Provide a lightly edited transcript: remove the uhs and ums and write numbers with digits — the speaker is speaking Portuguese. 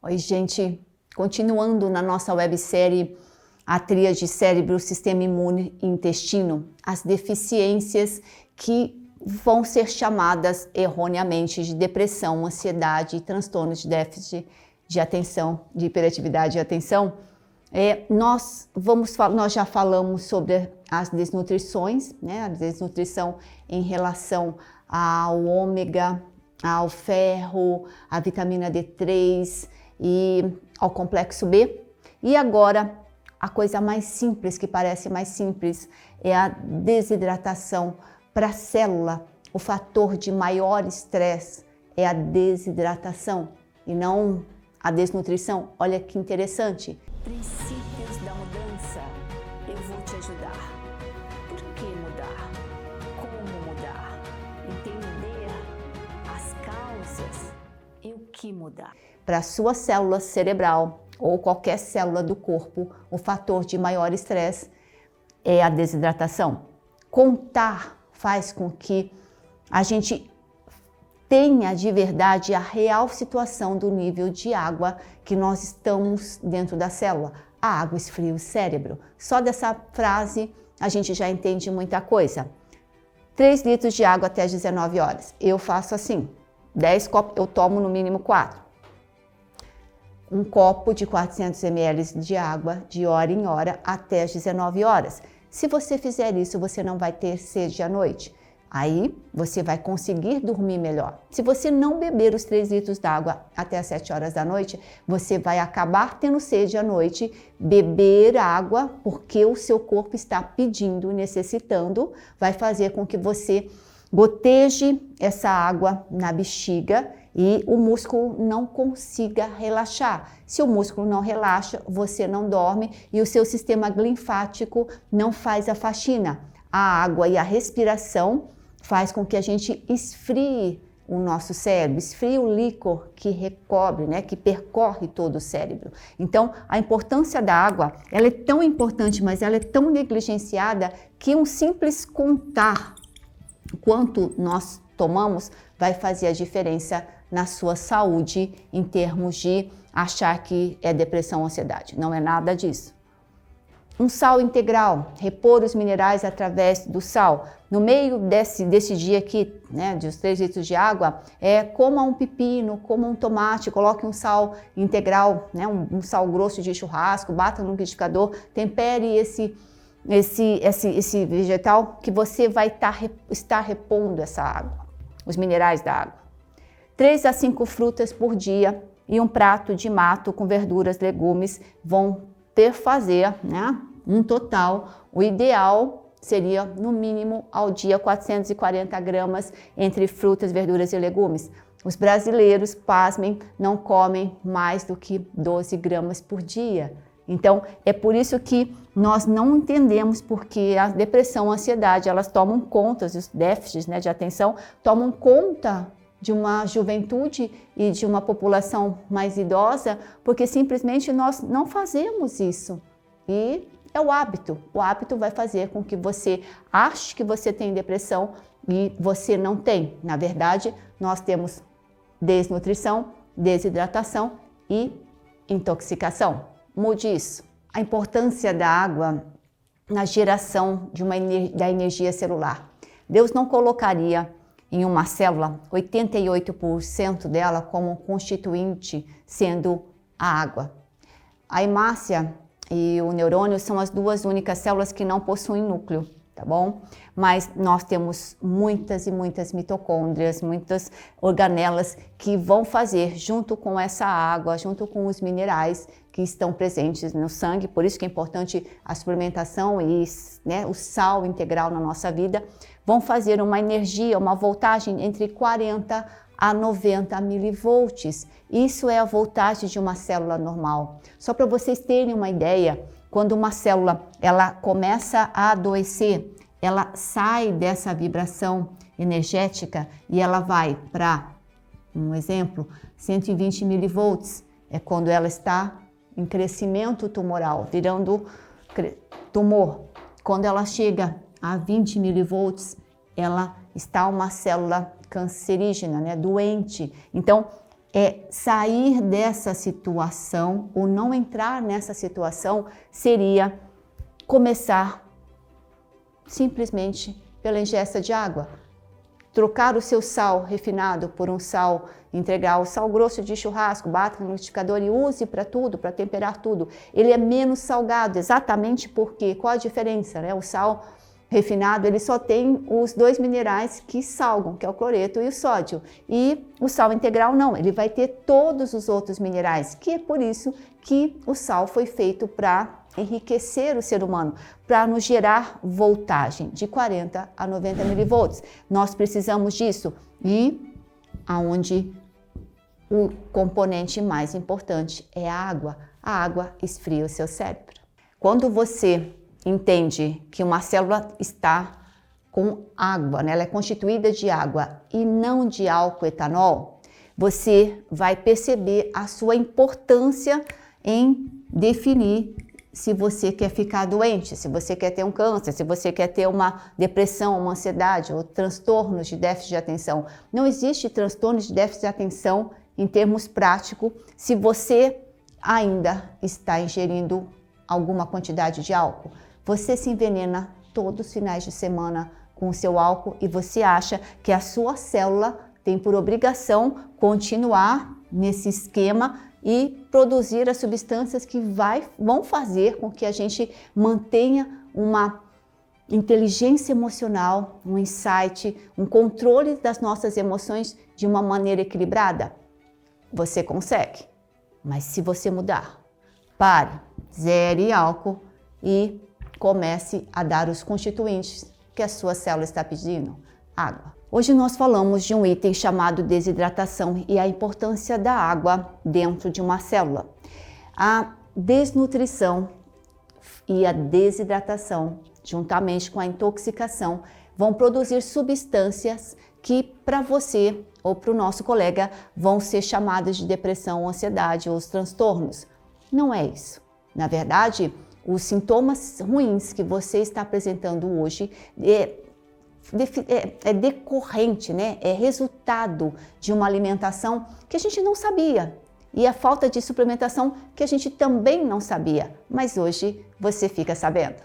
Oi, gente, continuando na nossa websérie A Tríade Cérebro, Sistema Imune e Intestino, as deficiências que vão ser chamadas erroneamente de depressão, ansiedade e transtornos de déficit de atenção, de hiperatividade e atenção. Nós já falamos sobre as desnutrições, né? A desnutrição em relação ao ômega, ao ferro, à vitamina D3 e ao complexo B. E agora, a coisa mais simples, que parece mais simples, é a desidratação. Para a célula, o fator de maior estresse é a desidratação e não a desnutrição. Olha que interessante. Princípios da mudança, eu vou te ajudar. Por que mudar? Como mudar? Entender as causas e o que mudar. Para a sua célula cerebral ou qualquer célula do corpo, o fator de maior estresse é a desidratação. Contar faz com que a gente tenha de verdade a real situação do nível de água que nós estamos dentro da célula. A água esfria o cérebro. Só dessa frase a gente já entende muita coisa. 3 litros de água até as 19 horas. Eu faço assim, 10 copos, eu tomo no mínimo 4. Um copo de 400 ml de água de hora em hora até as 19 horas. Se você fizer isso, você não vai ter sede à noite. Aí você vai conseguir dormir melhor. Se você não beber os 3 litros d'água até as 7 horas da noite, você vai acabar tendo sede à noite, beber água, porque o seu corpo está pedindo, necessitando, vai fazer com que você goteje essa água na bexiga e o músculo não consiga relaxar. Se o músculo não relaxa, você não dorme e o seu sistema linfático não faz a faxina. A água e a respiração faz com que a gente esfrie o nosso cérebro, esfrie o líquor que recobre, né, que percorre todo o cérebro. Então, a importância da água, ela é tão importante, mas ela é tão negligenciada que um simples contar quanto nós tomamos vai fazer a diferença na sua saúde em termos de achar que é depressão ou ansiedade. Não é nada disso. Um sal integral, repor os minerais através do sal. No meio desse dia aqui, né, dos 3 litros de água, coma um pepino, coma um tomate, coloque um sal integral, né, um sal grosso de churrasco, bata no liquidificador, tempere esse vegetal que você vai estar repondo essa água, os minerais da água. 3 a 5 frutas por dia e um prato de mato com verduras, legumes vão perfazer, né, um total. O ideal seria, no mínimo, ao dia 440 gramas entre frutas, verduras e legumes. Os brasileiros, pasmem, não comem mais do que 12 gramas por dia. Então, é por isso que nós não entendemos porque a depressão, a ansiedade, elas tomam conta, os déficits, né, de atenção, tomam conta de uma juventude e de uma população mais idosa, porque simplesmente nós não fazemos isso. E é o hábito. O hábito vai fazer com que você ache que você tem depressão e você não tem. Na verdade, nós temos desnutrição, desidratação e intoxicação. Mude isso. A importância da água na geração da energia celular. Deus não colocaria em uma célula 88% dela como constituinte sendo a água. A hemácia e o neurônio são as 2 únicas células que não possuem núcleo, tá bom? Mas nós temos muitas e muitas mitocôndrias, muitas organelas que vão fazer, junto com essa água, junto com os minerais que estão presentes no sangue, por isso que é importante a suplementação e, né, o sal integral na nossa vida, vão fazer uma energia, uma voltagem entre 40 a 90 milivolts. Isso é a voltagem de uma célula normal. Só para vocês terem uma ideia, quando uma célula ela começa a adoecer, ela sai dessa vibração energética e ela vai para, um exemplo, 120 milivolts. É quando ela está em crescimento tumoral, virando tumor. Quando ela chega a 20 milivolts, ela está uma célula cancerígena, né, doente. Então, sair dessa situação ou não entrar nessa situação seria começar simplesmente pela ingesta de água. Trocar o seu sal refinado por um sal integral, sal grosso de churrasco, bata no liquidificador e use para tudo, para temperar tudo. Ele é menos salgado, exatamente porque, qual a diferença, né? O sal refinado, ele só tem os 2 minerais que salgam, que é o cloreto e o sódio. E o sal integral não, ele vai ter todos os outros minerais, que é por isso que o sal foi feito para enriquecer o ser humano, para nos gerar voltagem de 40 a 90 milivolts. Nós precisamos disso. E aonde o componente mais importante é a água. A água esfria o seu cérebro. Quando você entende que uma célula está com água, né? Ela é constituída de água e não de álcool etanol, você vai perceber a sua importância em definir se você quer ficar doente, se você quer ter um câncer, se você quer ter uma depressão, uma ansiedade ou transtornos de déficit de atenção. Não existe transtorno de déficit de atenção em termos práticos se você ainda está ingerindo alguma quantidade de álcool. Você se envenena todos os finais de semana com o seu álcool e você acha que a sua célula tem por obrigação continuar nesse esquema e produzir as substâncias que vão fazer com que a gente mantenha uma inteligência emocional, um insight, um controle das nossas emoções de uma maneira equilibrada. Você consegue, mas se você mudar, pare, zere álcool e comece a dar os constituintes que a sua célula está pedindo, água. Hoje nós falamos de um item chamado desidratação e a importância da água dentro de uma célula. A desnutrição e a desidratação, juntamente com a intoxicação, vão produzir substâncias que para você ou para o nosso colega vão ser chamadas de depressão, ansiedade ou os transtornos. Não é isso. Na verdade, os sintomas ruins que você está apresentando hoje é decorrente, né? É resultado de uma alimentação que a gente não sabia e a falta de suplementação que a gente também não sabia, mas hoje você fica sabendo.